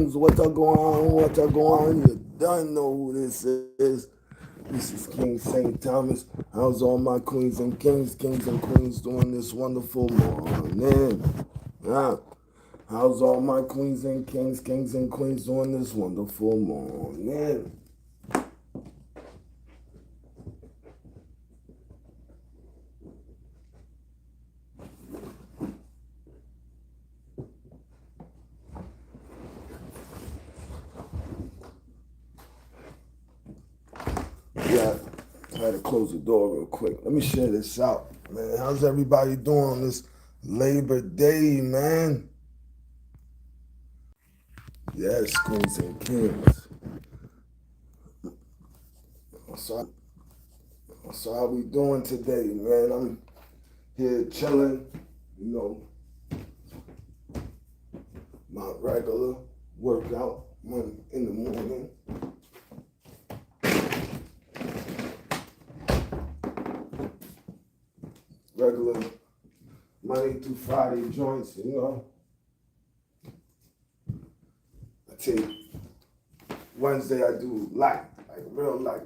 kings, what are going on, what are going on? You don't know who this is. This is King St. Thomas. How's all my queens and queens doing this wonderful morning? Yeah. How's all my queens and queens doing this wonderful morning? Yeah, I had to close the door real quick. Let me share this out, man. How's everybody doing on this Labor Day, man? Yes, queens and kings. So, so how we doing today, man? I'm here chilling, you know, my regular workout in the morning. Regular Monday through Friday joints, you know. I take Wednesday I do light, like real light.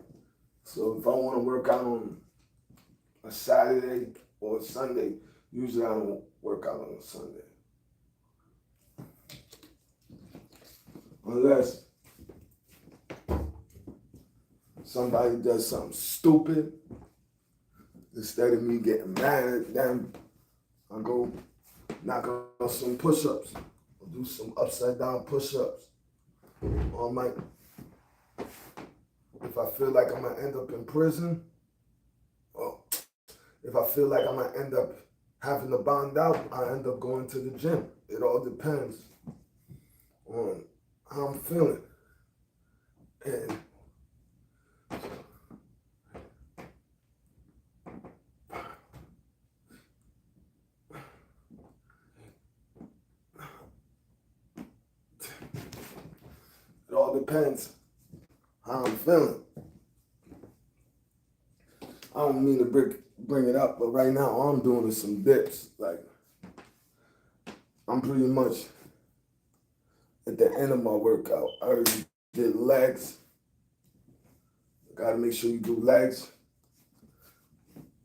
So if I want to work out on a Saturday or a Sunday, usually I don't work out on a Sunday. Unless somebody does something stupid, instead of me getting mad at them, I go knock out some push-ups. I'll do some upside down push-ups. Or I might, if I feel like I'm gonna end up in prison, or if I feel like I'm gonna end up having to bond out, I end up going to the gym. It all depends on how I'm feeling. And it all depends how I'm feeling. I don't mean to bring it up, but right now all I'm doing is some dips. Like, I'm pretty much at the end of my workout. I already did legs. Gotta make sure you do legs.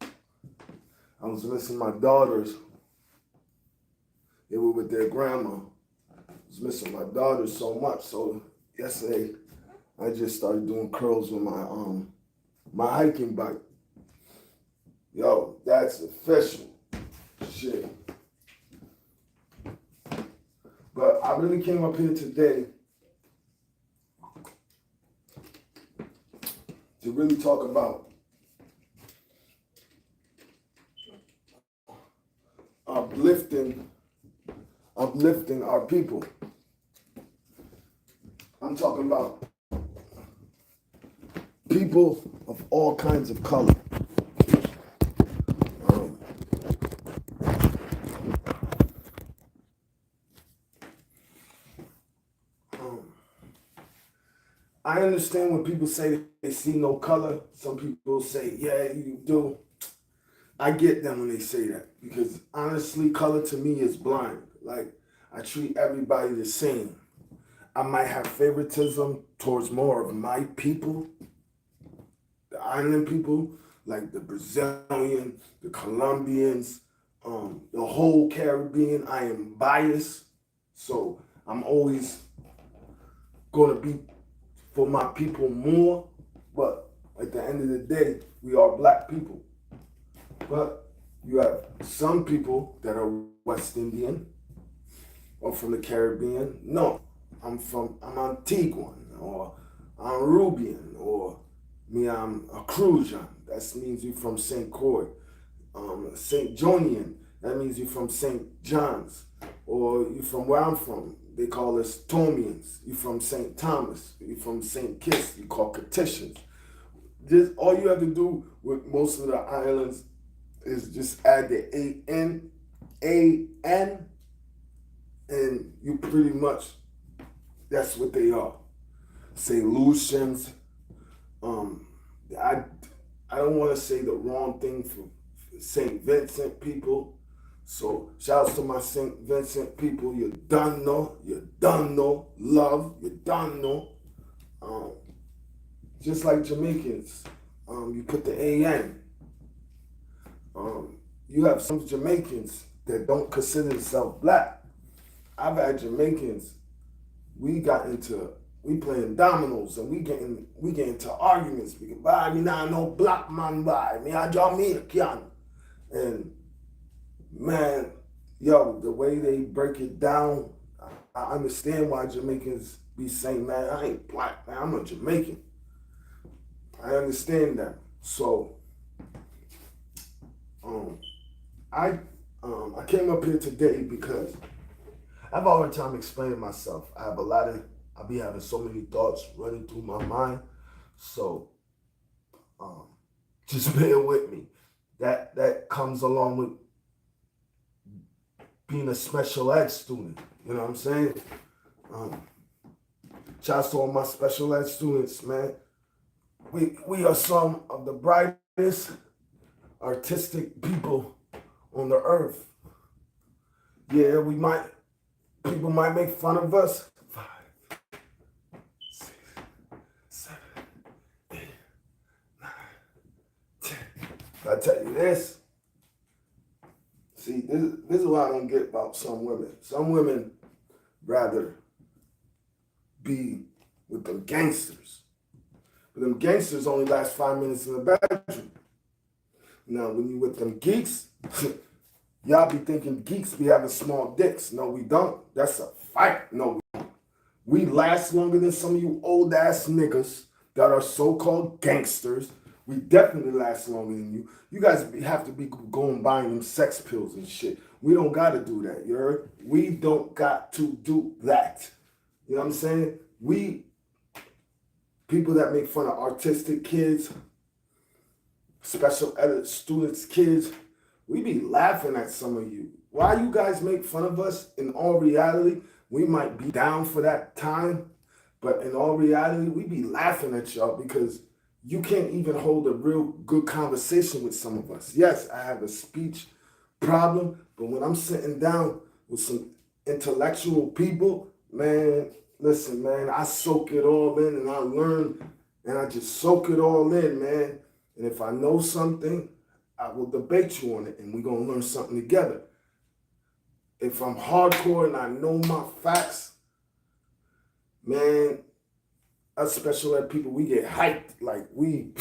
I was missing my daughters. They were with their grandma. I was missing my daughters so much. So yesterday, I just started doing curls with my hiking bike. Yo, that's official shit. But I really came up here today to really talk about uplifting our people. I'm talking about people of all kinds of color. I understand when people say they see no color. Some people say, yeah, you do. I get them when they say that because honestly, color to me is blind. Like, I treat everybody the same. I might have favoritism towards more of my people, the island people, like the Brazilian, the Colombians, the whole Caribbean. I am biased, so I'm always gonna be for my people more, but at the end of the day, we are black people. But you have some people that are West Indian or from the Caribbean. No, I'm Antiguan or I'm Rubian or I'm a Crujan. That means you from St. Croix. St. Jonian, that means you from St. John's. Or you from where I'm from, they call us Tomians. You from St. Thomas. You from St. Kitts, you call Catitians. Just all you have to do with most of the islands is just add the A-N, and you pretty much, that's what they are. St. Lucians. I don't want to say the wrong thing for St. Vincent people. So shouts to my St. Vincent people. You done know, love, you done know. Um, just like Jamaicans, you put the AN. You have some Jamaicans that don't consider themselves black. I've had Jamaicans, we playing dominoes and we get into arguments because me nah no black man me a Jamaican. And man, yo, the way they break it down, I understand why Jamaicans be saying, man, I ain't black, man, I'm a Jamaican. I understand that. So I came up here today because I have a hard time explaining myself. I be having so many thoughts running through my mind. So just bear with me. That comes along with being a special ed student. You know what I'm saying? Shouts to all my special ed students, man. We are some of the brightest artistic people on the earth. Yeah, people might make fun of us. 5, 6, 7, 8, 9, 10. But I tell you this. See, this is what I don't get about some women. Some women rather be with them gangsters. But them gangsters only last 5 minutes in the bedroom. Now, when you with them geeks, y'all be thinking geeks be having small dicks. No, we don't. That's a fact. No, we don't. We last longer than some of you old ass niggas that are so-called gangsters. We definitely last longer than you. You guys have to be going buying them sex pills and shit. We don't got to do that, you heard? We don't got to do that. You know what I'm saying? People that make fun of artistic kids, special ed students, kids, we be laughing at some of you. Why you guys make fun of us? In all reality, we might be down for that time, but in all reality, we be laughing at y'all because you can't even hold a real good conversation with some of us. Yes, I have a speech problem, but when I'm sitting down with some intellectual people, man, listen, man, I soak it all in and I learn and I just soak it all in, man. And if I know something, I will debate you on it and we're going to learn something together. If I'm hardcore and I know my facts, man, us special ed people, we get hyped. Like we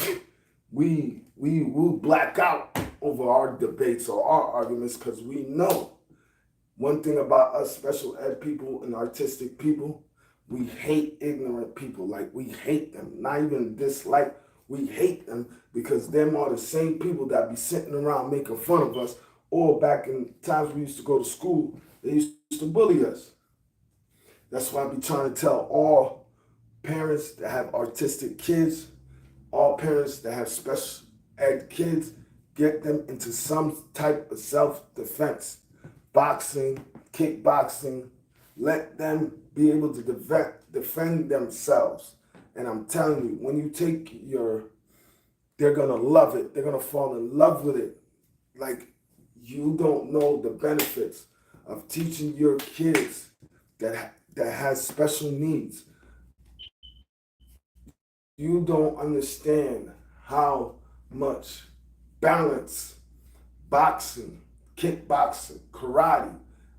will black out over our debates or our arguments because we know one thing about us special ed people and artistic people, we hate ignorant people. Like we hate them, not even dislike. We hate them because them are the same people that be sitting around making fun of us. Or back in times we used to go to school, they used to bully us. That's why I be trying to tell all parents that have artistic kids, all parents that have special ed kids, get them into some type of self-defense. Boxing, kickboxing, let them be able to defend themselves. And I'm telling you, when you take they're gonna love it. They're gonna fall in love with it. Like you don't know the benefits of teaching your kids that has special needs. You don't understand how much balance, boxing, kickboxing, karate,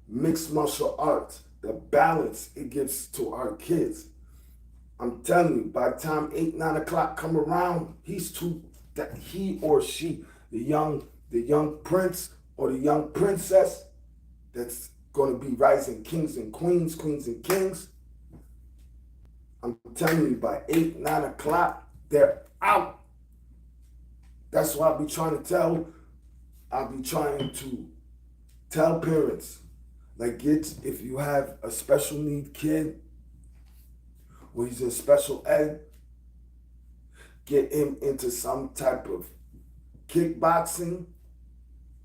mixed martial arts, the balance it gives to our kids. I'm telling you, by the time 8, 9 o'clock come around, he or she, the young prince or the young princess that's going to be rising kings and queens and kings. I'm telling you, by 8, 9 o'clock, they're out. That's why I'll be trying to tell parents, like if you have a special need kid, or he's in special ed, get him into some type of kickboxing,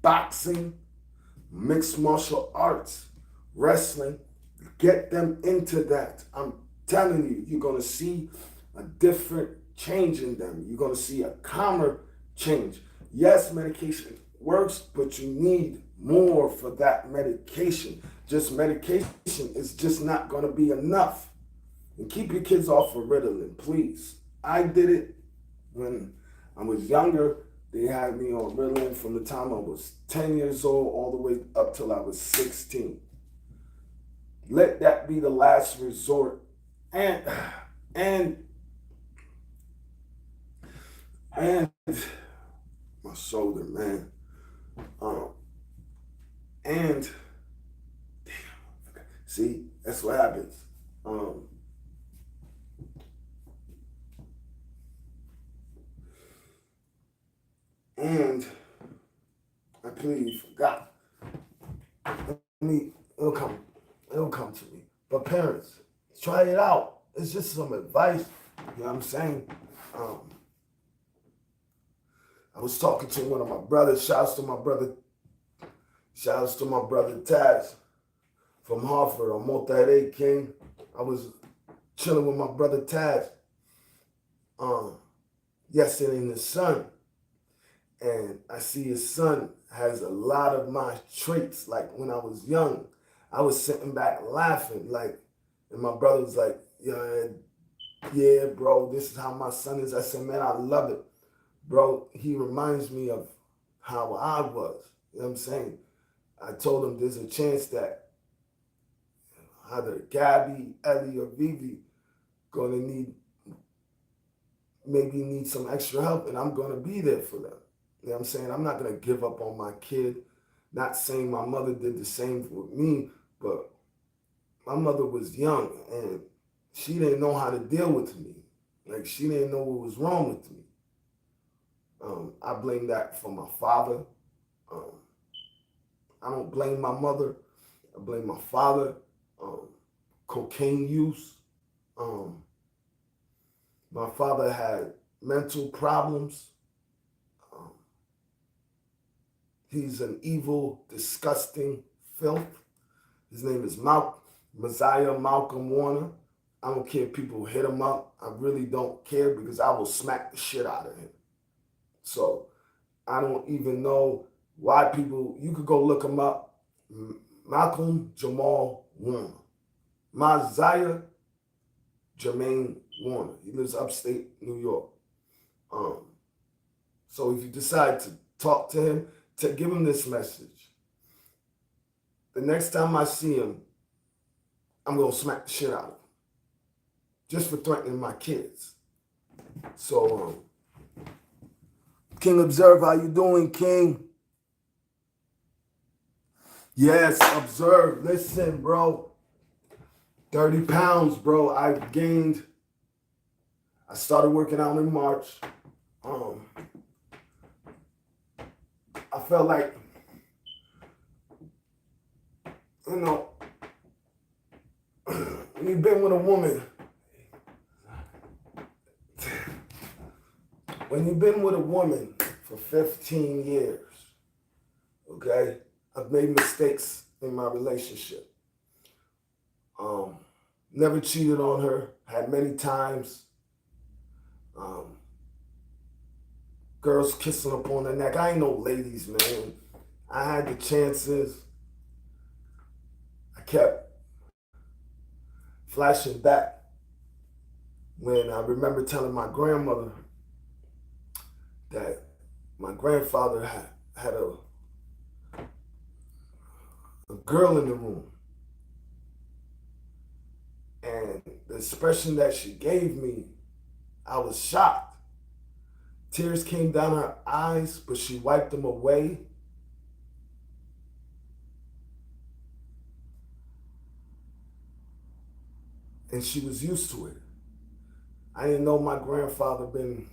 boxing, mixed martial arts, wrestling. Get them into that. I'm telling you, you're going to see a different change in them. You're going to see a calmer change. Yes, medication works, but you need more for that medication. Just medication is just not going to be enough. And keep your kids off of Ritalin, please. I did it when I was younger. They had me on Ritalin from the time I was 10 years old all the way up till I was 16. Let that be the last resort. And and and my shoulder, man. Um, and see, that's what happens. And I completely forgot. It'll come. It'll come to me. But parents, try it out. It's just some advice. You know what I'm saying? Um, I was talking to one of my brothers. Shouts to my brother. Shouts to my brother Taz from Hartford on Multi King. I was chilling with my brother Taz yesterday in the sun, and I see his son has a lot of my traits. Like when I was young, I was sitting back laughing, like, and my brother was like, yeah, bro, this is how my son is. I said, man, I love it, bro. He reminds me of how I was. You know what I'm saying? I told him there's a chance that either Gabby, Ellie, or Vivi gonna need some extra help, and I'm gonna be there for them. You know what I'm saying? I'm not gonna give up on my kid. Not saying my mother did the same with me, but my mother was young and she didn't know how to deal with me. Like she didn't know what was wrong with me. I blame that for my father. Um, I don't blame my mother. I blame my father. Cocaine use. Um, my father had mental problems. Um, he's an evil, disgusting filth. His name is Messiah Malcolm Warner. I don't care if people hit him up. I really don't care because I will smack the shit out of him. So I don't even know why people, you could go look him up. Malcolm Jamal Warner. Messiah Jermaine Warner. He lives upstate New York. Um, so if you decide to talk to him, to give him this message. The next time I see him, I'm going to smack the shit out of him. Just for threatening my kids. So, King Observe, how you doing, King? Yes, Observe. Listen, bro. 30 pounds, bro. I started working out in March. I felt like, when you've been with a woman, when you've been with a woman for 15 years, okay, I've made mistakes in my relationship. Never cheated on her, had many times. Girls kissing up on the neck. I ain't no ladies, man. I had the chances. I kept flashing back when I remember telling my grandmother that my grandfather had a girl in the room. And the expression that she gave me, I was shocked. Tears came down her eyes, but she wiped them away. And she was used to it. I didn't know my grandfather been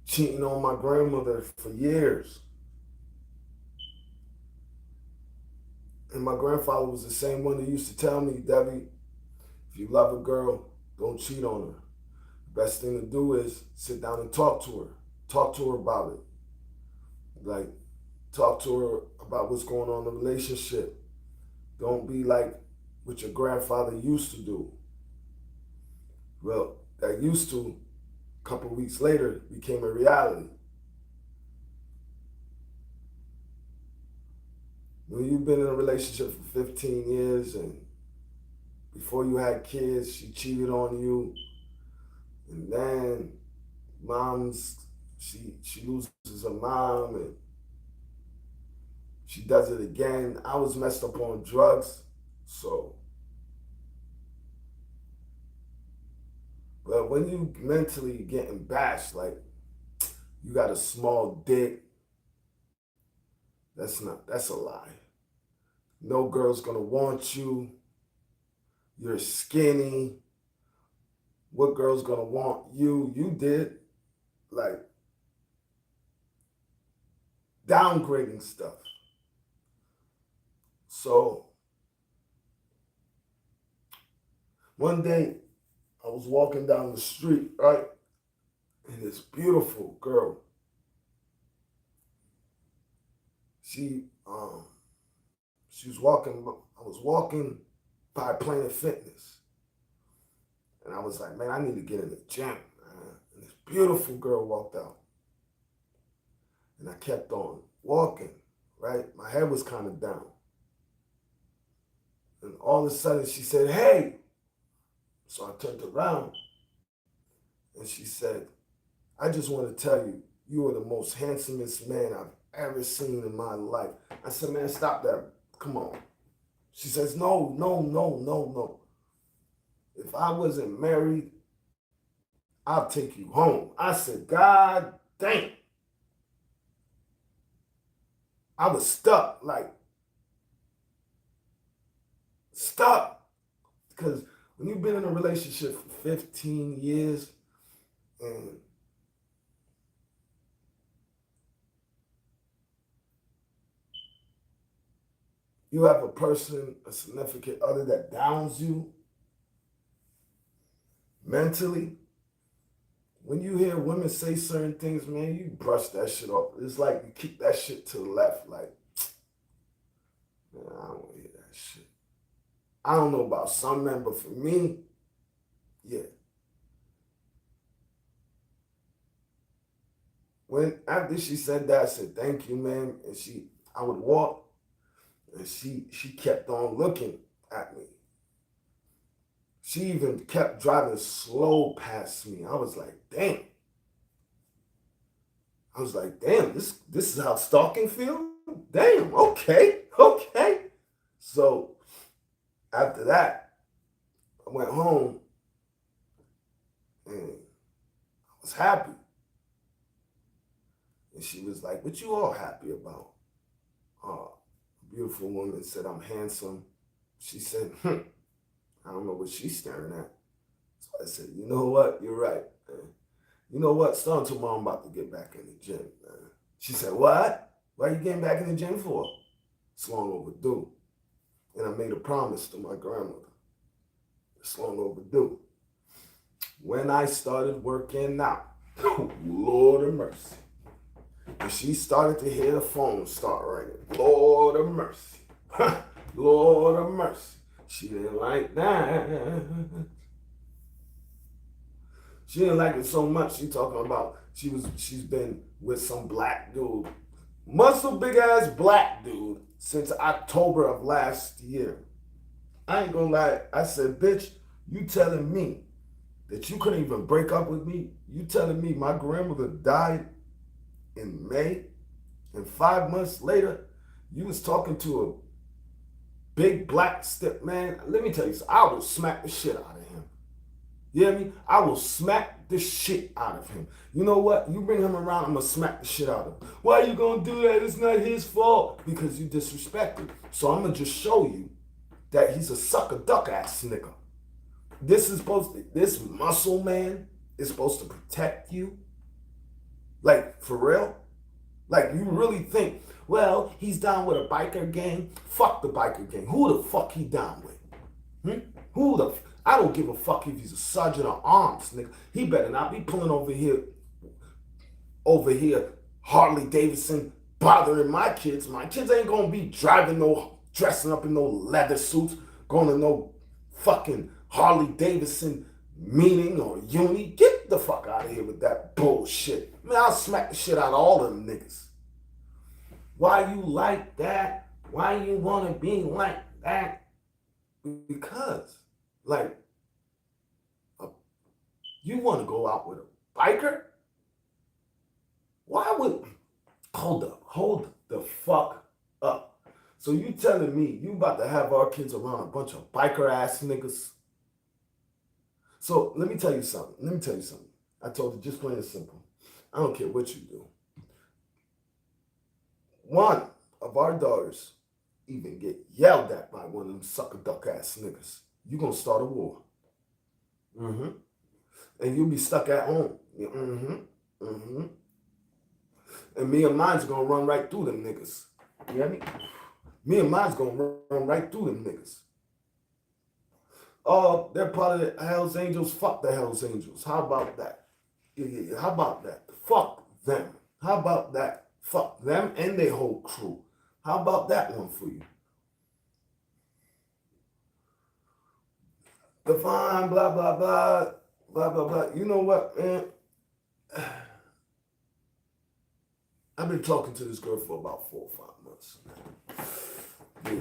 cheating on my grandmother for years. And my grandfather was the same one that used to tell me, Debbie, if you love a girl, don't cheat on her. The best thing to do is sit down and talk to her. Talk to her about it. Like, talk to her about what's going on in the relationship. Don't be like what your grandfather used to do. Well, that used to, a couple weeks later, became a reality. When you've been in a relationship for 15 years and before you had kids, she cheated on you, and then mom's she loses her mom and she does it again. I was messed up on drugs, so but when you mentally getting bashed, like you got a small dick, that's a lie. No girl's gonna want you. You're skinny. What girl's gonna want you? You did like downgrading stuff. So one day I was walking down the street, right? And this beautiful girl, she she was walking, I was walking by Planet Fitness. And I was like, man, I need to get in the gym, man. And this beautiful girl walked out. And I kept on walking, right? My head was kind of down. And all of a sudden she said, hey. So I turned around and she said, I just want to tell you, you are the most handsomest man I've ever seen in my life. I said, man, stop that. Come on. She says, no, no, no, no, no. If I wasn't married, I'll take you home. I said, God damn. I was stuck, like, stuck. Because when you've been in a relationship for 15 years and you have a person, a significant other that downs you mentally, when you hear women say certain things, man, you brush that shit off. It's like you kick that shit to the left. Like, man, I don't want to hear that shit. I don't know about some men, but for me, yeah. When after she said that, I said, thank you, man. And I would walk, and she kept on looking at me. She even kept driving slow past me. I was like, damn. This is how stalking feels? Damn, okay, okay. So after that, I went home and I was happy. And she was like, what you all happy about? A beautiful woman said, I'm handsome. She said, I don't know what she's staring at. So I said, you know what? You're right, man. You know what? Starting tomorrow, I'm about to get back in the gym, man. She said, what? Why are you getting back in the gym for? It's long overdue. And I made a promise to my grandmother. It's long overdue. When I started working out, Lord of mercy. And she started to hear the phone start ringing. Lord of mercy. Lord of mercy. She didn't like that. She didn't like it so much. She talking about she's been with some black dude, muscle big ass black dude since October of last year. I ain't gonna lie. I said, bitch, you telling me that you couldn't even break up with me? You telling me my grandmother died in May, and 5 months later, you was talking to a big black stiff man? Let me tell you something. I will smack the shit out of him. You hear me? I will smack the shit out of him. You know what? You bring him around, I'm gonna smack the shit out of him. Why are you gonna do that? It's not his fault. Because you disrespected. So I'm gonna just show you that he's a sucker duck ass nigga. This muscle man is supposed to protect you. Like, for real? Like, you really think, well, he's down with a biker gang? Fuck the biker gang. Who the fuck he down with? I don't give a fuck if he's a sergeant of arms, nigga. He better not be pulling over here, Harley Davidson, bothering my kids. My kids ain't gonna be dressing up in no leather suits, going to no fucking Harley Davidson meeting or uni. Get the fuck out of here with that bullshit. Man, I'll smack the shit out of all them niggas. Why you like that? Why you want to be like that? Because, like, uh, you want to go out with a biker? Why would, hold the fuck up. So you telling me you about to have our kids around a bunch of biker ass niggas? So let me tell you something. I told you just plain and simple. I don't care what you do. One of our daughters even get yelled at by one of them sucker duck ass niggas. You gonna start a war. Mm-hmm. And you'll be stuck at home. Mm-hmm. Mm-hmm. And me and mine's gonna run right through them niggas. You hear me? Me and mine's gonna run right through them niggas. Oh, they're part of the Hells Angels. Fuck the Hells Angels. How about that? Yeah. How about that? Fuck them. How about that? Fuck them and their whole crew. How about that one for you? Divine, blah, blah, blah, blah, blah, blah. You know what, man? I've been talking to this girl for about 4 or 5 months.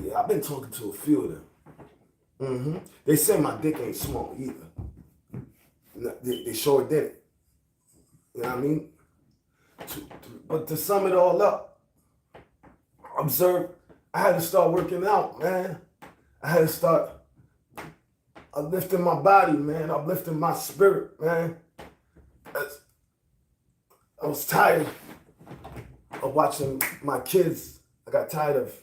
Yeah, I've been talking to a few of them. Mm-hmm. They say my dick ain't small either. They sure did it. You know what I mean? But to sum it all up, observe, I had to start working out, man. I had to start uplifting my body, man, uplifting my spirit, man. I was tired of watching my kids. I got tired of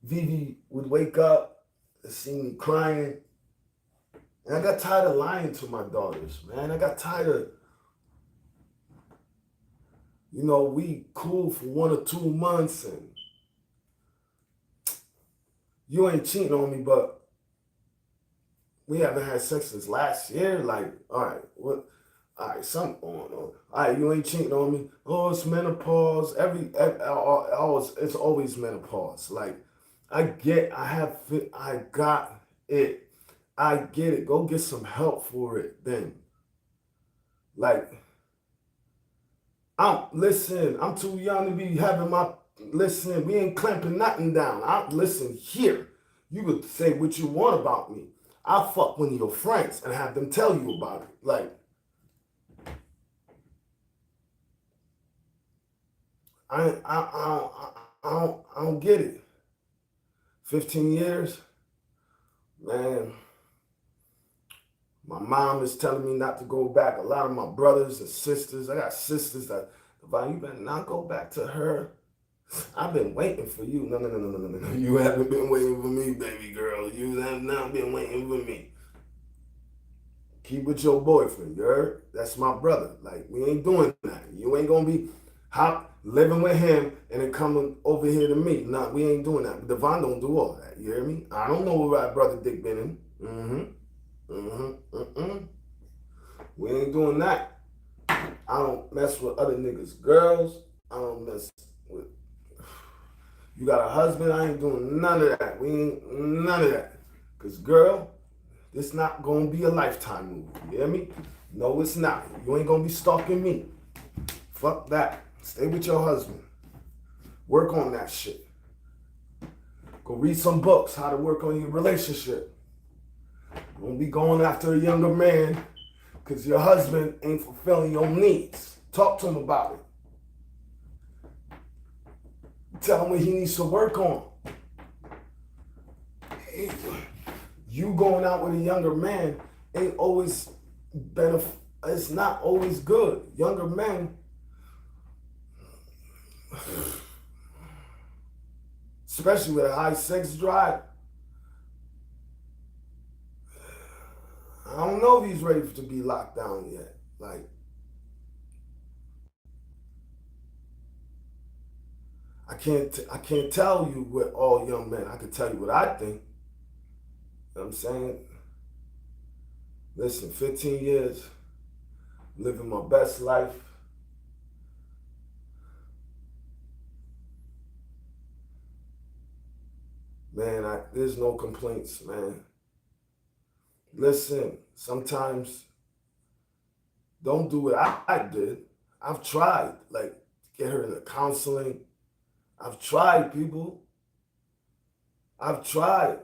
Vivi would wake up and see me crying. And I got tired of lying to my daughters, man. I got tired of, we cool for 1 or 2 months and you ain't cheating on me, but we haven't had sex since last year. Like, all right, what? All right, something going on. All right, you ain't cheating on me. Oh, it's menopause. It's always menopause. Like, I got it. I get it. Go get some help for it then. Like, I'm too young to be having we ain't clamping nothing down. Listen, here. You could say what you want about me. I'll fuck one of your friends and have them tell you about it. Like, I don't get it. 15 years, man. My mom is telling me not to go back. A lot of my brothers and sisters, I got sisters that, you better not go back to her. I've been waiting for you. No. You haven't been waiting for me, baby girl. You have not been waiting for me. Keep with your boyfriend, you heard? That's my brother. Like, we ain't doing that. You ain't gonna be living with him and then coming over here to me. Nah, we ain't doing that. Devon don't do all that. You hear me? I don't know where my brother Dick been in. We ain't doing that. I don't mess with other niggas' girls. I don't mess with. You got a husband? I ain't doing none of that. We ain't none of that. Cause girl, this not gonna be a Lifetime movie. You hear me? No, it's not. You ain't gonna be stalking me. Fuck that. Stay with your husband. Work on that shit. Go read some books, how to work on your relationship. Don't be going after a younger man because your husband ain't fulfilling your needs. Talk to him about it. Tell him what he needs to work on. You going out with a younger man ain't always it's not always good. Younger men, especially with a high sex drive, I don't know if he's ready to be locked down yet. Like, I can't tell you what all young men. I can tell you what I think. You know what I'm saying? Listen, 15 years, living my best life. Man, there's no complaints, man. Listen, sometimes don't do what I did. I've tried, like, get her into counseling. I've tried, people. I've tried.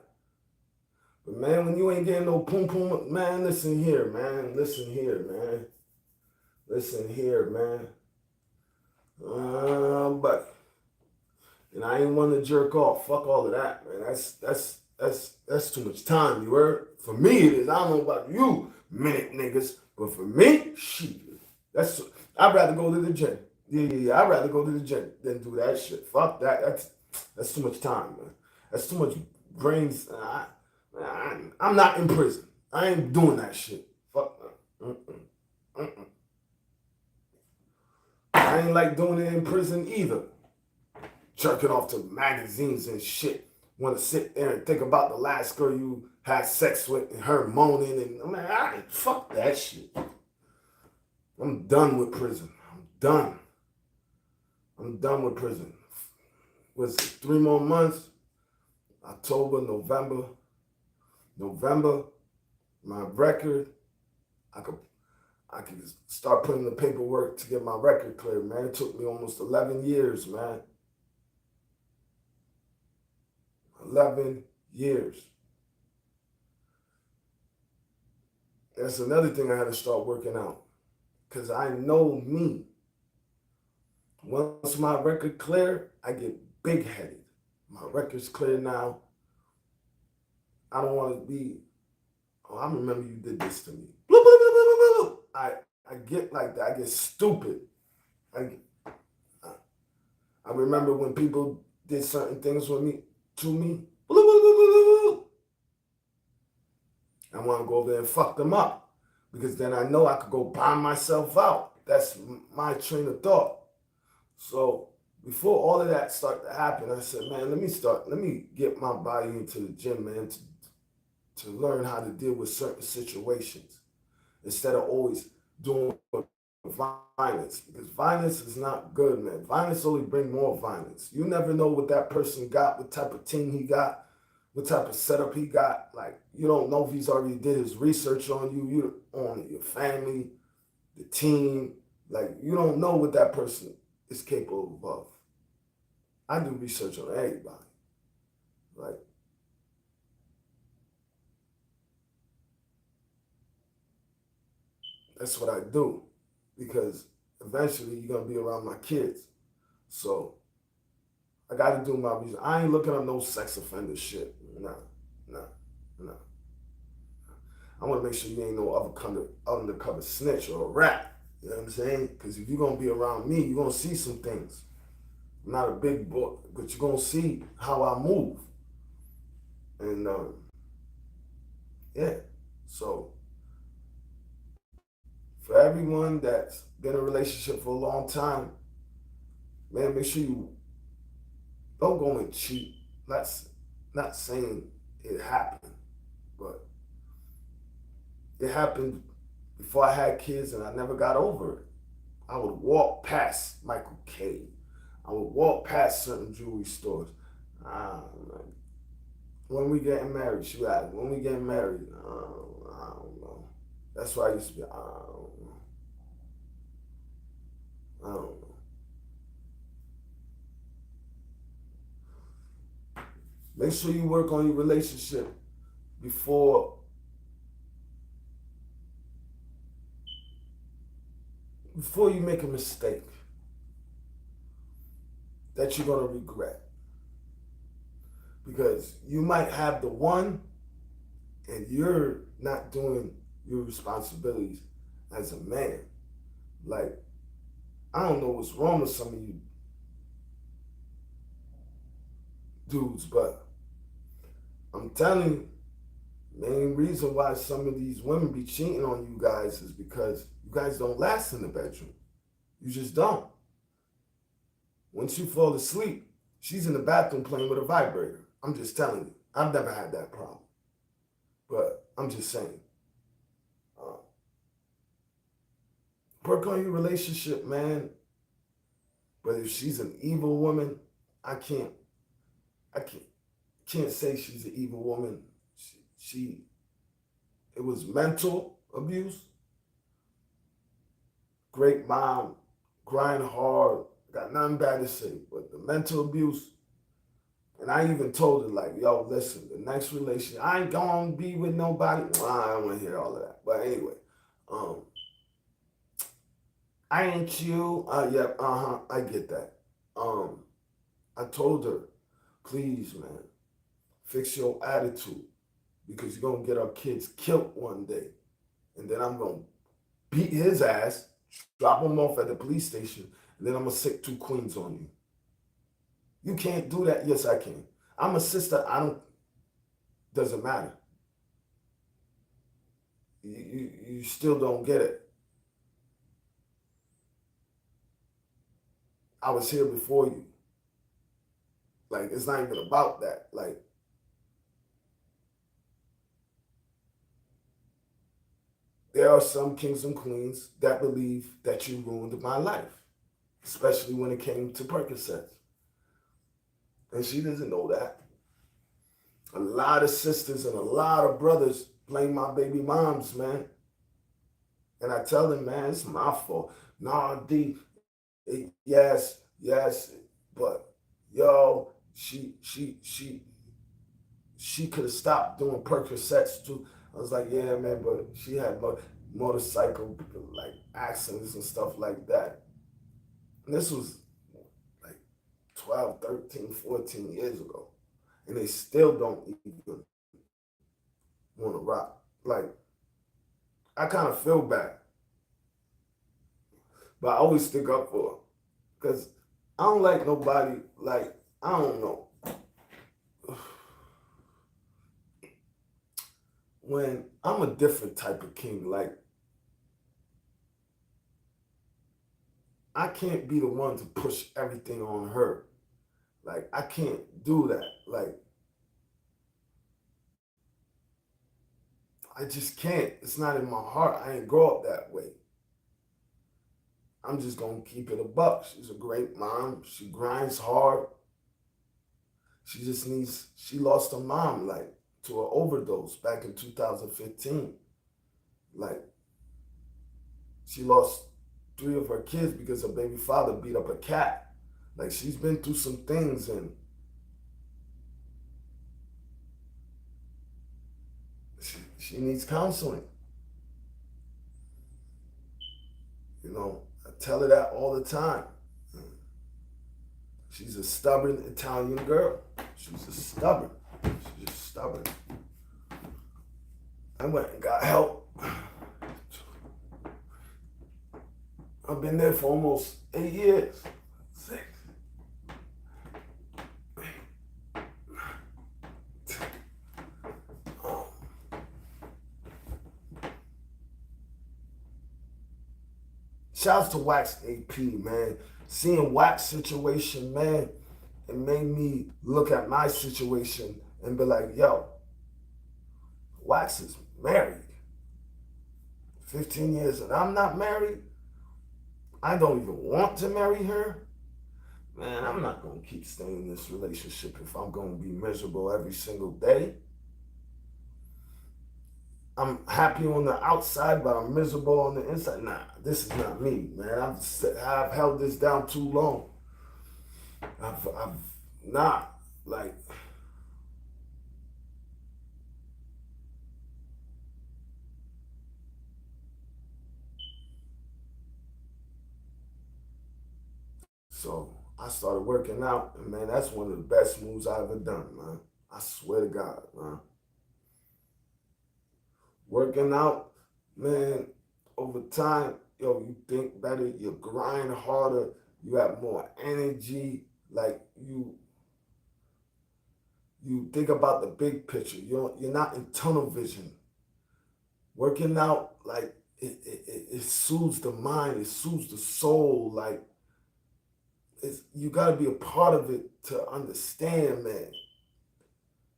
But man, when you ain't getting no poom poom, man, listen here, man. Listen here, man. Listen here, man. But and I ain't want to jerk off. Fuck all of that, man. That's too much time. You heard? For me, it is. I don't know about you, minute niggas, but for me, shit. That's I'd rather go to the gym. Yeah. I'd rather go to the gym than do that shit. Fuck that. That's too much time, man. That's too much brains. I'm not in prison. I ain't doing that shit. Fuck. Mm-mm. I ain't like doing it in prison either. Jerking off to magazines and shit. Want to sit there and think about the last girl you had sex with and her moaning and man, fuck that shit. I'm done with prison. I'm done. I'm done with prison. Was 3 more months? October, November. My record. I could start putting the paperwork to get my record clear, man. It took me almost 11 years, man. 11 years. That's another thing I had to start working out. Because I know me. Once my record clear, I get big-headed. My record's clear now. I don't want to be, oh, I remember you did this to me. I get like that. I get stupid. I remember when people did certain things with me, to me. I want to go over there and fuck them up because then I know I could go bomb myself out. That's my train of thought. So before all of that started to happen, I said, man, let me get my body into the gym, man, to learn how to deal with certain situations instead of always doing violence, because violence is not good, man. Violence only brings more violence. You never know what that person got, what type of team he got, what type of setup he got. Like, you don't know if he's already did his research on you, on your family, the team. Like, you don't know what that person is capable of. I do research on everybody. Like, that's what I do. Because eventually you're gonna be around my kids. So I gotta do my research. I ain't looking up no sex offender shit. Nah. I wanna make sure you ain't no undercover snitch or a rat. You know what I'm saying? Because if you're gonna be around me, you're gonna see some things. I'm not a big boy, but you're gonna see how I move. And yeah. So for everyone that's been in a relationship for a long time, man, make sure you don't go and cheat. Not saying it happened, but it happened before I had kids and I never got over it. I would walk past Michael K. I would walk past certain jewelry stores. Ah, when we getting married? She asked, when we getting married? I don't know. That's why I used to be, I don't know. I don't know. Make sure you work on your relationship before you make a mistake that you're gonna regret. Because you might have the one and you're not doing your responsibilities as a man. Like, I don't know what's wrong with some of you dudes, but I'm telling you, the main reason why some of these women be cheating on you guys is because you guys don't last in the bedroom. You just don't. Once you fall asleep, she's in the bathroom playing with a vibrator. I'm just telling you. I've never had that problem. But I'm just saying. Uh, Work on your relationship, man. But if she's an evil woman, I can't I can't say she's an evil woman. She it was mental abuse. Great mom, grind hard, got nothing bad to say. But the mental abuse, and I even told her, like, yo, listen, the next relation, I ain't gonna be with nobody. I don't wanna hear all of that. But anyway, um, I ain't you. Yeah, I get that. Um, I told her, please, man, fix your attitude because you're gonna get our kids killed one day. And then I'm gonna beat his ass, drop him off at the police station, and then I'm gonna sick two queens on you. You can't do that. Yes, I can. I'm a sister. I don't. Doesn't matter. You still don't get it. I was here before you. Like it's not even about that. Like there are some kings and queens that believe that you ruined my life, especially when it came to Percocets, and she doesn't know that. A lot of sisters and a lot of brothers blame my baby moms, man. And I tell them, man, it's my fault. Nah, D, yes, yes, but yo, she could have stopped doing Percocets too. I was like, yeah, man, but she had motorcycle like accidents and stuff like that. And this was like 12, 13, 14 years ago. And they still don't even want to rock. Like, I kind of feel bad, but I always stick up for her. Because I don't like nobody, like, I don't know. When I'm a different type of king, like, I can't be the one to push everything on her. Like, I can't do that. Like, I just can't. It's not in my heart. I ain't grow up that way. I'm just gonna keep it a buck. She's a great mom. She grinds hard. She just needs, she lost her mom, like, to an overdose back in 2015. Like, she lost three of her kids because her baby father beat up a cat. Like, she's been through some things and she needs counseling. You know, I tell her that all the time. She's a stubborn Italian girl. She's a stubborn. She's just stubborn. I went and got help. I've been there for almost 8 years. 6. Shouts to Wax AP, man. Seeing Wax situation, man, it made me look at my situation and be like, yo, Wax is married. 15 years and I'm not married. I don't even want to marry her. Man, I'm not going to keep staying in this relationship if I'm going to be miserable every single day. I'm happy on the outside, but I'm miserable on the inside. Nah, this is not me, man. I've held this down too long. I've not, like, so I started working out, and man, that's one of the best moves I ever done, man. I swear to God, man. Working out, man, over time, yo, you think better, you grind harder, you have more energy, like you think about the big picture. You're not in tunnel vision. Working out, like it soothes the mind, it soothes the soul. Like you gotta be a part of it to understand, man.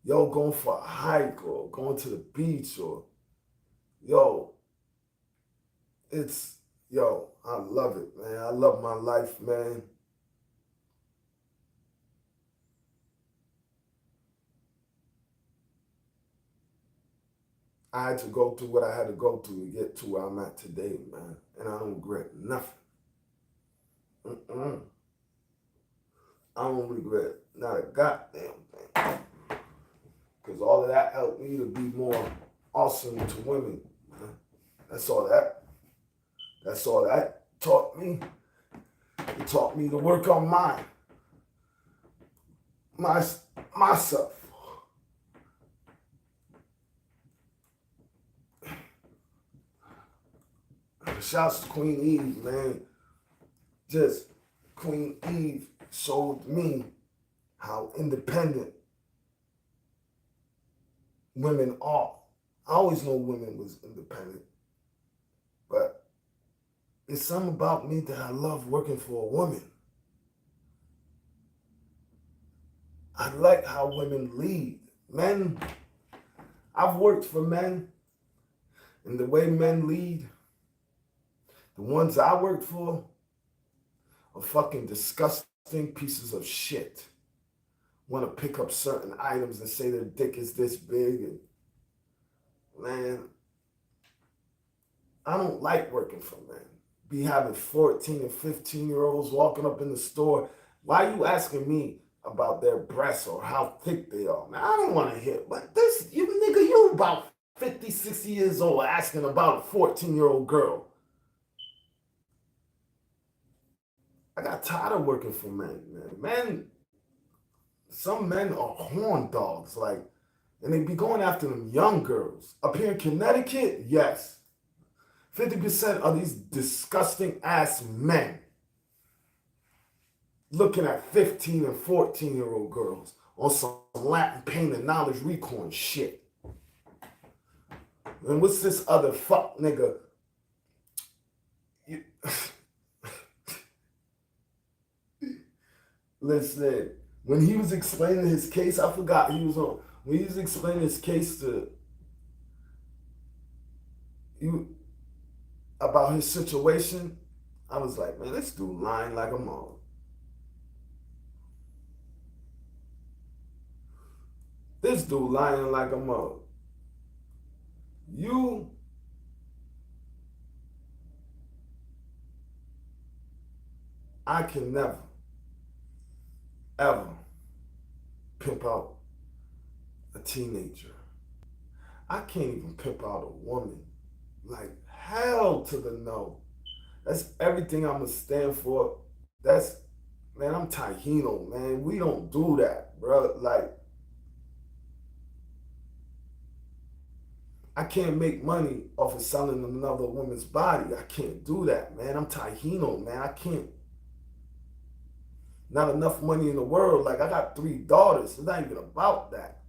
Yo, going for a hike or going to the beach or yo, it's yo, I love it, man. I love my life, man. I had to go through what I had to go through to get to where I'm at today, man. And I don't regret nothing. Mm-mm. I don't regret not a goddamn thing. Because all of that helped me to be more awesome to women. Man. That's all that. That's all that taught me. It taught me to work on my myself. Shouts to Queen Eve, man. Just Queen Eve showed me how independent women are. I always know women was independent, but it's something about me that I love working for a woman. I like how women lead. Men, I've worked for men, and the way men lead, the ones I worked for are fucking disgusting pieces of shit. Want to pick up certain items and say their dick is this big, and man, I don't like working for men. Be having 14 and 15-year-olds walking up in the store. Why are you asking me about their breasts or how thick they are? Man, I don't want to hear. But this, you nigga, you about 50, 60 years old asking about a 14-year-old girl. I got tired of working for men, man. Some men are horn dogs, like, and they be going after them young girls. Up here in Connecticut, yes. 50% of these disgusting ass men looking at 15 and 14-year-old girls on some Latin pain and knowledge recon shit. And what's this other fuck nigga? Listen, when he was explaining his case, I forgot he was on. When he was explaining his case to you about his situation, I was like, man, this dude lying like a mother. This dude lying like a mother. I can never, ever pimp out a teenager. I can't even pimp out a woman. Like, hell to the no. That's everything I'm going to stand for. That's, man, I'm Taino, man. We don't do that, bro. Like, I can't make money off of selling another woman's body. I can't do that, man. I'm Taino, man. I can't. Not enough money in the world. Like, I got 3 daughters. It's not even about that.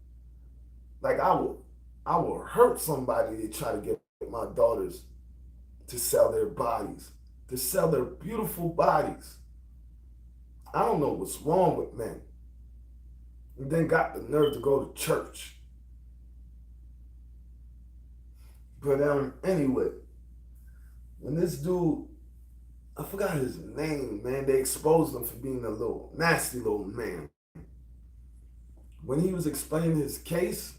Like, I will hurt somebody to try to get my daughters to sell their bodies, to sell their beautiful bodies. I don't know what's wrong with men. And then got the nerve to go to church. But anyway, when this dude, I forgot his name, man, they exposed him for being a little nasty little man. When he was explaining his case,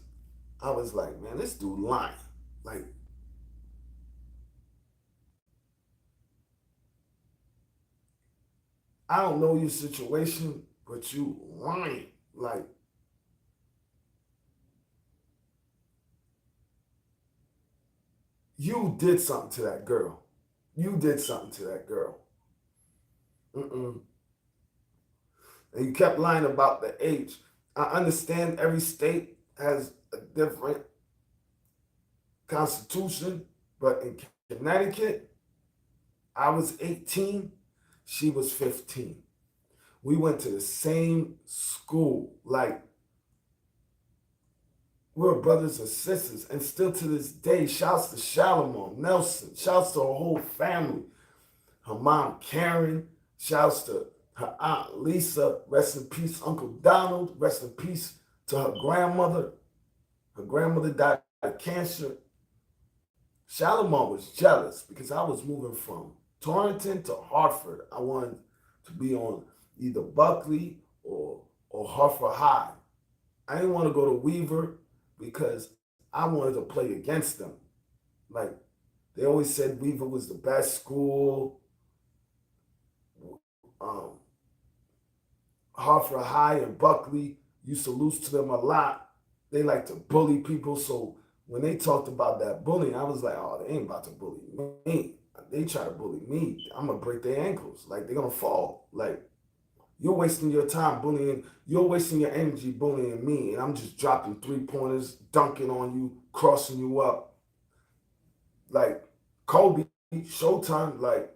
I was like, man, this dude lying. Like, I don't know your situation, but you lying. Like, you did something to that girl. You did something to that girl. Mm-mm. And you kept lying about the age. I understand every state has a different constitution, but in Connecticut, I was 18, she was 15. We went to the same school. Like, we're brothers and sisters. And still to this day, shouts to Shalimar, Nelson, shouts to her whole family. Her mom, Karen, shouts to her aunt, Lisa, rest in peace, Uncle Donald, rest in peace to her grandmother. Her grandmother died of cancer. Shalimar was jealous because I was moving from Torrington to Hartford. I wanted to be on either Buckley or Hartford High. I didn't want to go to Weaver because I wanted to play against them. Like, they always said Weaver was the best school. Um, Hartford High and Buckley used to lose to them a lot. They like to bully people. So when they talked about that bullying, I was like, oh, they ain't about to bully me. They try to bully me. I'm gonna break their ankles. Like they're gonna fall. Like you're wasting your time bullying. You're wasting your energy bullying me, and I'm just dropping 3-pointers, dunking on you, crossing you up. Like Kobe, Showtime. Like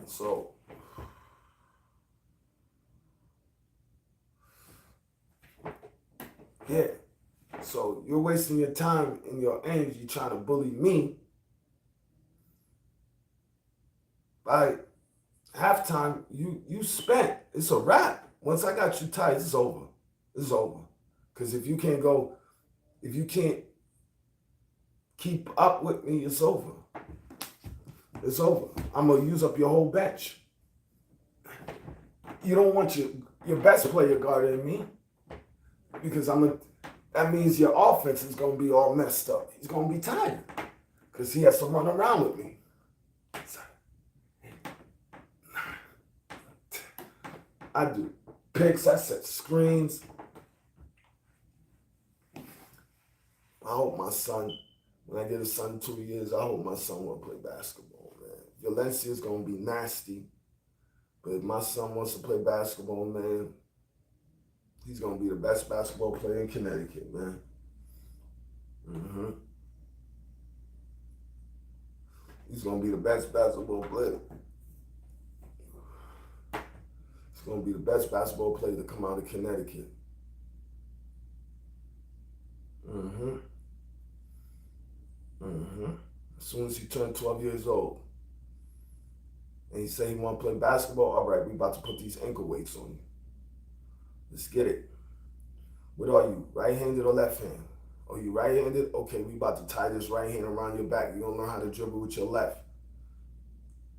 so. Yeah. So you're wasting your time and your energy trying to bully me. By halftime, you spent. It's a wrap. Once I got you tight, it's over. It's over. Because if you can't keep up with me, it's over. It's over. I'm gonna use up your whole bench. You don't want your best player guarding me because that means your offense is gonna be all messed up. He's gonna be tired because he has to run around with me. I do picks, I set screens. I hope my son, when I get a son in 2 years, I hope my son will play basketball, man. Valencia's gonna be nasty, but if my son wants to play basketball, man, he's gonna be the best basketball player in Connecticut, man. Mm-hmm. He's gonna be the best basketball player. He's gonna be the best basketball player to come out of Connecticut. Mm-hmm. Mm-hmm. As soon as he turned 12 years old, and he said he want to play basketball, all right, we about to put these ankle weights on you. Let's get it. What are you, right-handed or left-handed? Are you right-handed? Okay, we about to tie this right hand around your back. You're going to learn how to dribble with your left.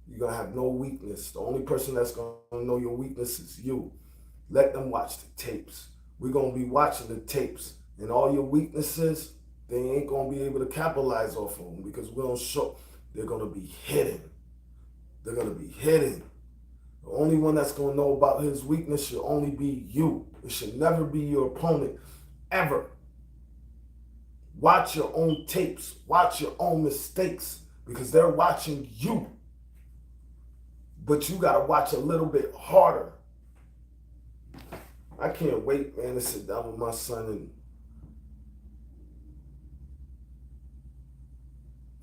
You're going to have no weakness. The only person that's going to know your weakness is you. Let them watch the tapes. We're going to be watching the tapes. And all your weaknesses, they ain't going to be able to capitalize off of them because we don't show. They're going to be hidden. They're going to be hidden. The only one that's going to know about his weakness should only be you. It should never be your opponent, ever. Watch your own tapes. Watch your own mistakes because they're watching you. But you got to watch a little bit harder. I can't wait, man, to sit down with my son and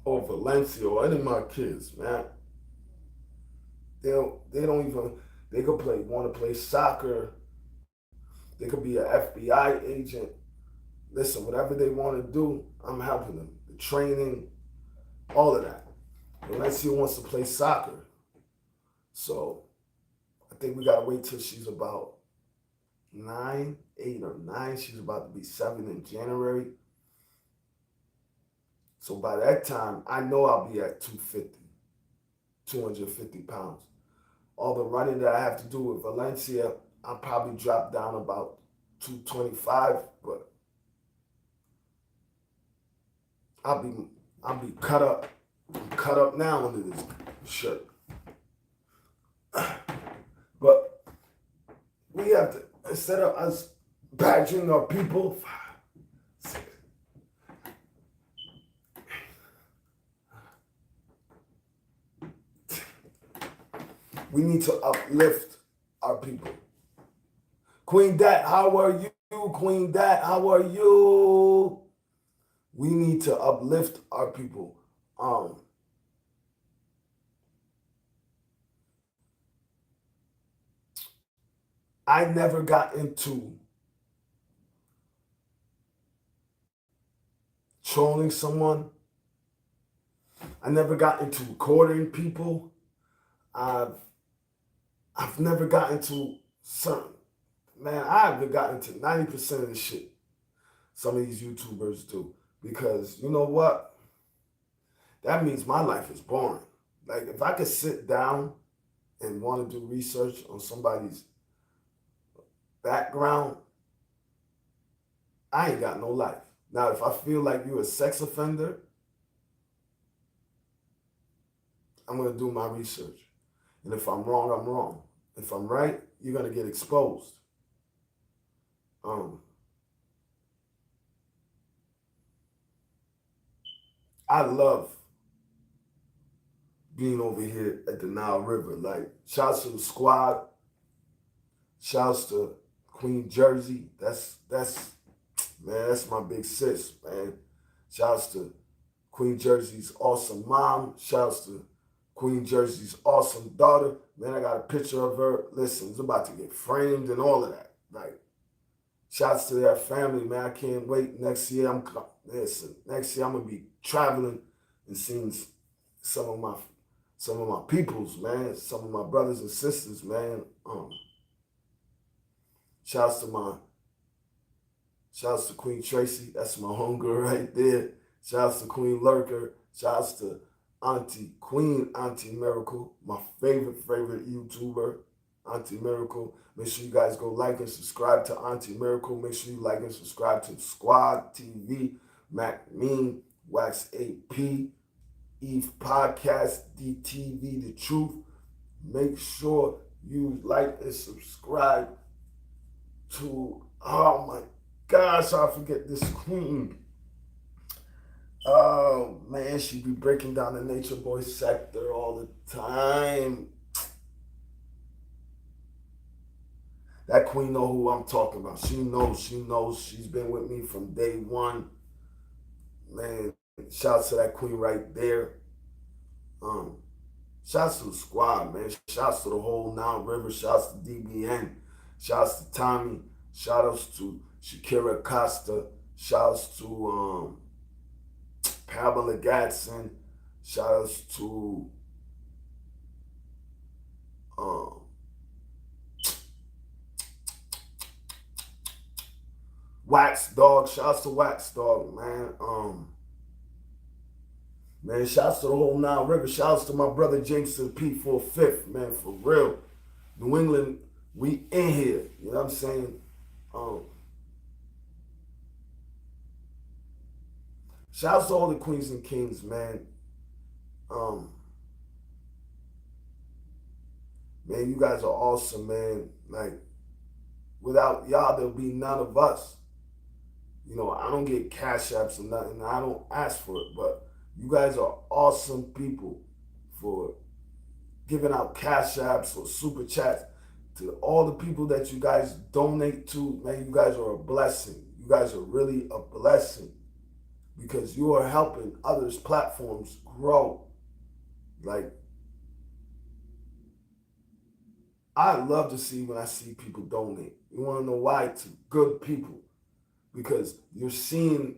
or Valencia or any of my kids, man. They don't even, they could want to play soccer. They could be an FBI agent. Listen, whatever they want to do, I'm helping them. The training, all of that. Valencia wants to play soccer. So I think we got to wait till she's about 8 or 9. She's about to be 7 in January. So by that time, I know I'll be at 250 pounds. All the running that I have to do with Valencia, I'll probably drop down about 225, but I'll be cut up. I'm cut up now under this shirt. But we have to, instead of us badgering our people, we need to uplift our people. Queen Dat, how are you? Queen Dat, how are you? We need to uplift our people. I never got into trolling someone. I never got into recording people. I've never got into certain, man, I haven't gotten into 90% of the shit some of these YouTubers do. Because you know what? That means my life is boring. Like if I could sit down and want to do research on somebody's background, I ain't got no life. Now, if I feel like you're a sex offender, I'm gonna do my research. And if I'm wrong, I'm wrong. If I'm right, you're gonna get exposed. Um, I love being over here at the Nile River. Like, shouts to the squad, shouts to Queen Jersey. That's man, that's my big sis, man. Shouts to Queen Jersey's awesome mom. Shouts to Queen Jersey's awesome daughter. Man, I got a picture of her. Listen, it's about to get framed and all of that. Like, shouts to their family, man. I can't wait. Next year I'm gonna be traveling and seeing some of my some of my peoples, man. Some of my brothers and sisters, man. Shouts to my Shouts to Queen Tracy. That's my homegirl right there. Shouts to Queen Lurker. Shouts to Auntie Miracle, my favorite YouTuber, Auntie Miracle. Make sure you guys go like and subscribe to Auntie Miracle. Make sure you like and subscribe to Squad TV, Mac Mean, Wax AP, Eve Podcast, DTV, The Truth. Make sure you like and subscribe to, oh my gosh, I forget this queen. Oh man, she be breaking down the Nature Boy sector all the time. That queen know who I'm talking about. She knows. She's been with me from day one. Man, shouts to that queen right there. Um, Shouts to the squad, man. Shouts to the whole Nile River. Shouts to DBN. Shouts to Tommy. Shouts to Shakira Costa. Shouts to Pamela Gatson. Shouts to um, Wax Dog. Shouts to Wax Dog, man. Man, shouts to the whole Nile River. Shouts to my brother Jameson P45th, man, for real. New England, we in here. You know what I'm saying? Um, Shouts to all the queens and kings, man. Um, man, you guys are awesome, man. Like, without y'all, there'll be none of us. You know, I don't get cash apps or nothing. I don't ask for it, but you guys are awesome people for giving out cash apps or super chats to all the people that you guys donate to. Man, you guys are a blessing. You guys are really a blessing because you are helping others' platforms grow. Like, I love to see when I see people donate. You want to know why? To good people, because you're seeing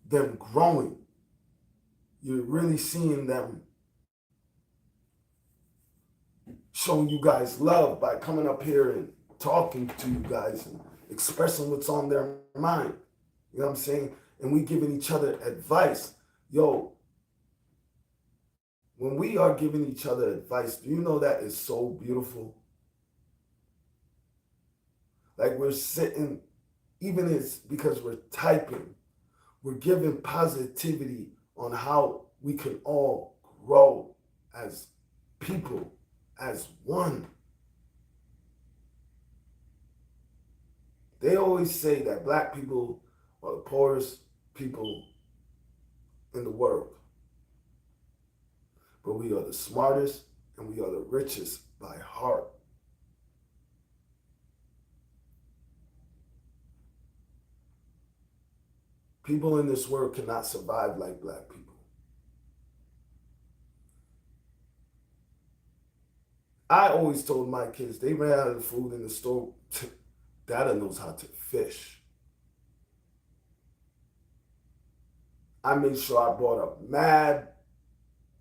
them growing. You're really seeing them showing you guys love by coming up here and talking to you guys and expressing what's on their mind. You know what I'm saying? And we giving each other advice. Yo, when we are giving each other advice, do you know that is so beautiful? Like, we're sitting, even it's because we're typing, we're giving positivity on how we can all grow as people, as one. They always say that black people are the poorest people in the world. But we are the smartest and we are the richest by heart. People in this world cannot survive like black people. I always told my kids, they ran out of food in the store, Dada knows how to fish. I made sure I bought up mad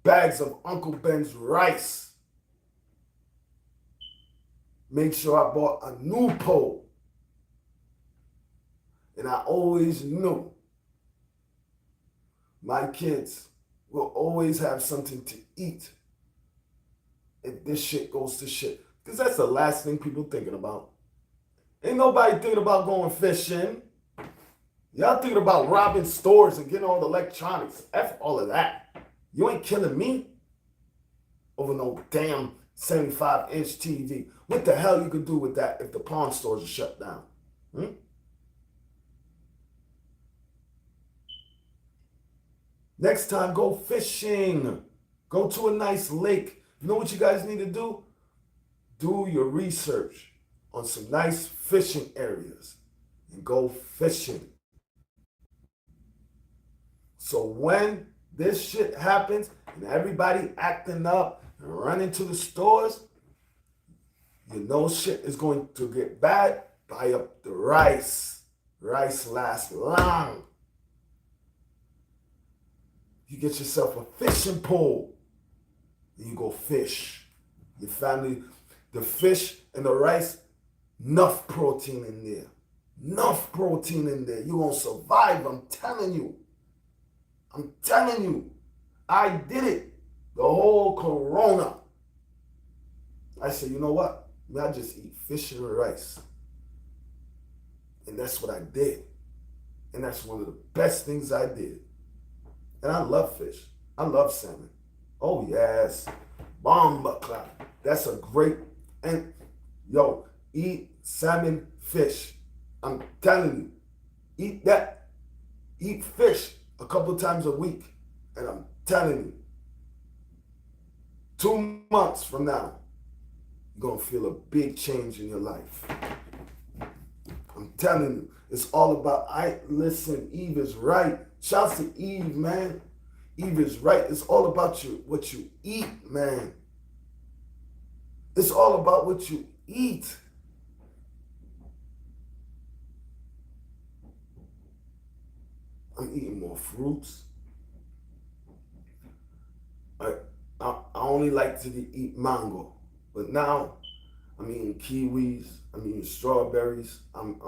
bags of Uncle Ben's rice. Made sure I bought a new pole. And I always knew my kids will always have something to eat if this shit goes to shit. Because that's the last thing people thinking about. Ain't nobody thinking about going fishing. Y'all thinking about robbing stores and getting all the electronics. F all of that. You ain't killing me over no damn 75-inch TV. What the hell you could do with that if the pawn stores are shut down? Hmm? Next time, go fishing. Go to a nice lake. You know what you guys need to do? Do your research on some nice fishing areas and go fishing. So when this shit happens and everybody acting up and running to the stores, you know shit is going to get bad. Buy up the rice. Rice lasts long. You get yourself a fishing pole and you go fish. Your family, the fish and the rice, enough protein in there. Enough protein in there. You're going to survive, I'm telling you. I'm telling you. I did it. The whole corona. I said, you know what? I just eat fish and rice. And that's what I did. And that's one of the best things I did. And I love fish. I love salmon. Oh, yes. Bomba clap. That's a great, and yo, eat salmon, fish. I'm telling you, eat that. Eat fish a couple times a week. And I'm telling you, 2 months from now, you're going to feel a big change in your life. I'm telling you, it's all about, listen, Eve is right. Shouts to Eve, man. Eve is right. It's all about what you eat, man. It's all about what you eat. I'm eating more fruits. I only like to eat mango, but now I'm eating kiwis. I'm eating strawberries. I'm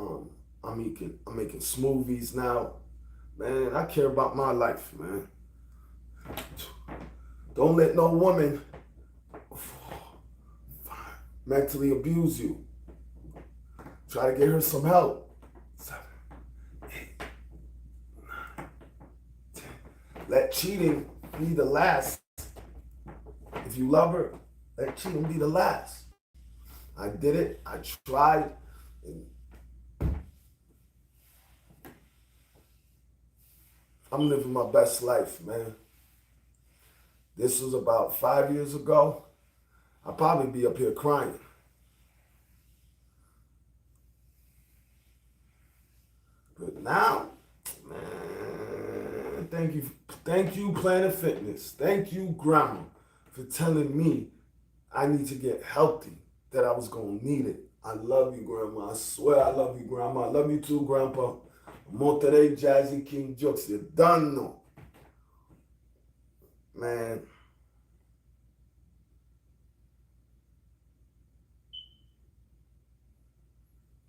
making smoothies now. Man, I care about my life, man. Don't let no woman mentally abuse you. Try to get her some help. 7, 8, 9, 10. Let cheating be the last. If you love her, let cheating be the last. I did it. I tried. And I'm living my best life, man. This was about 5 years ago. I'll probably be up here crying. But now, man, thank you, Planet Fitness. Thank you, Grandma, for telling me I need to get healthy, that I was going to need it. I love you, Grandma. I swear I love you, Grandma. I love you too, Grandpa. Monterey Jazzy King Jokes, you done know. Man.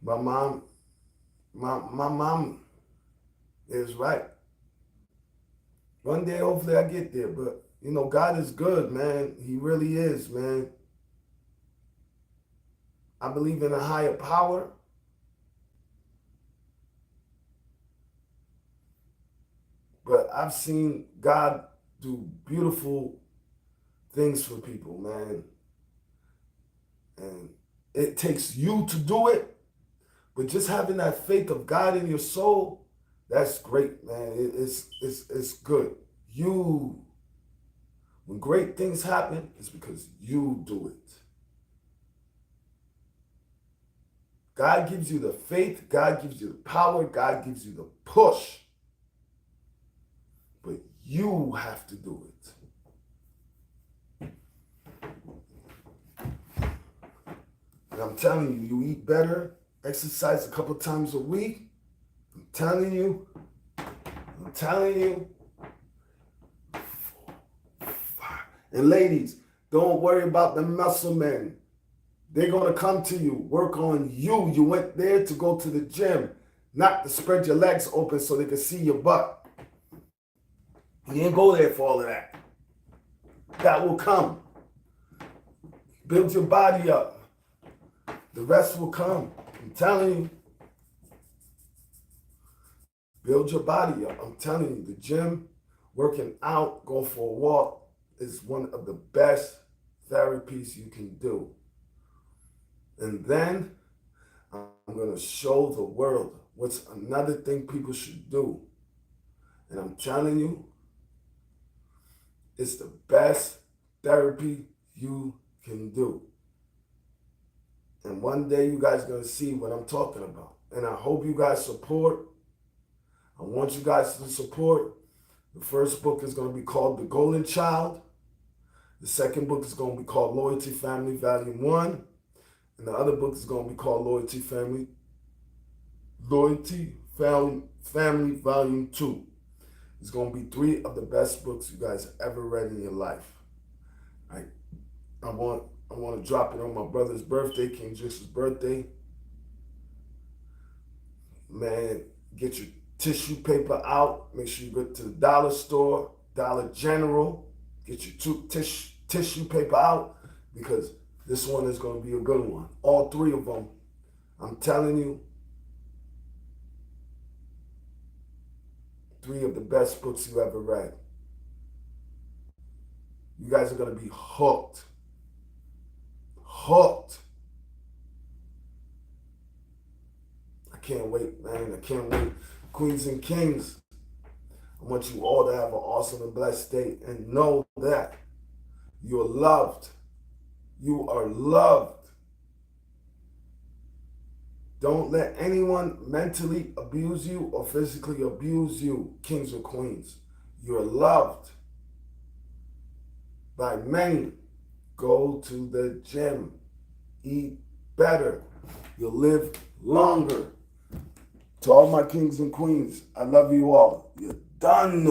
My mom is right. One day, hopefully I get there, but you know, God is good, man. He really is, man. I believe in a higher power. But I've seen God do beautiful things for people, man. And it takes you to do it, but just having that faith of God in your soul, that's great, man. It's good. When great things happen, it's because you do it. God gives you the faith, God gives you the power, God gives you the push. But you have to do it. And I'm telling you, you eat better, exercise a couple times a week. I'm telling you. 4, 5. And ladies, don't worry about the muscle men. They're going to come to you, work on you. You went there to go to the gym, not to spread your legs open so they can see your butt. You didn't go there for all of that. That will come. Build your body up. The rest will come. I'm telling you. Build your body up. I'm telling you, the gym Working out, going for a walk is one of the best therapies you can do. And then I'm going to show the world what's another thing people should do. And I'm telling you, it's the best therapy you can do. And one day you guys are going to see what I'm talking about. And I hope you guys support. I want you guys to support. The first book is going to be called The Golden Child. The second book is going to be called Loyalty Family Volume 1. And the other book is going to be called Loyalty Family Volume 2. It's going to be 3 of the best books you guys have ever read in your life. I want to drop it on my brother's birthday, King Jix's birthday. Man, get your tissue paper out. Make sure you go to the dollar store, Dollar General. Get your tissue paper out, because this one is going to be a good one. All 3 of them. I'm telling you, 3 of the best books you ever read. You guys are going to be hooked. Hooked. I can't wait, man. I can't wait. Queens and Kings, I want you all to have an awesome and blessed day, and know that you're loved. You are loved. Don't let anyone mentally abuse you or physically abuse you, kings or queens. You're loved by many. Go to the gym. Eat better. You'll live longer. To all my kings and queens, I love you all. You're done.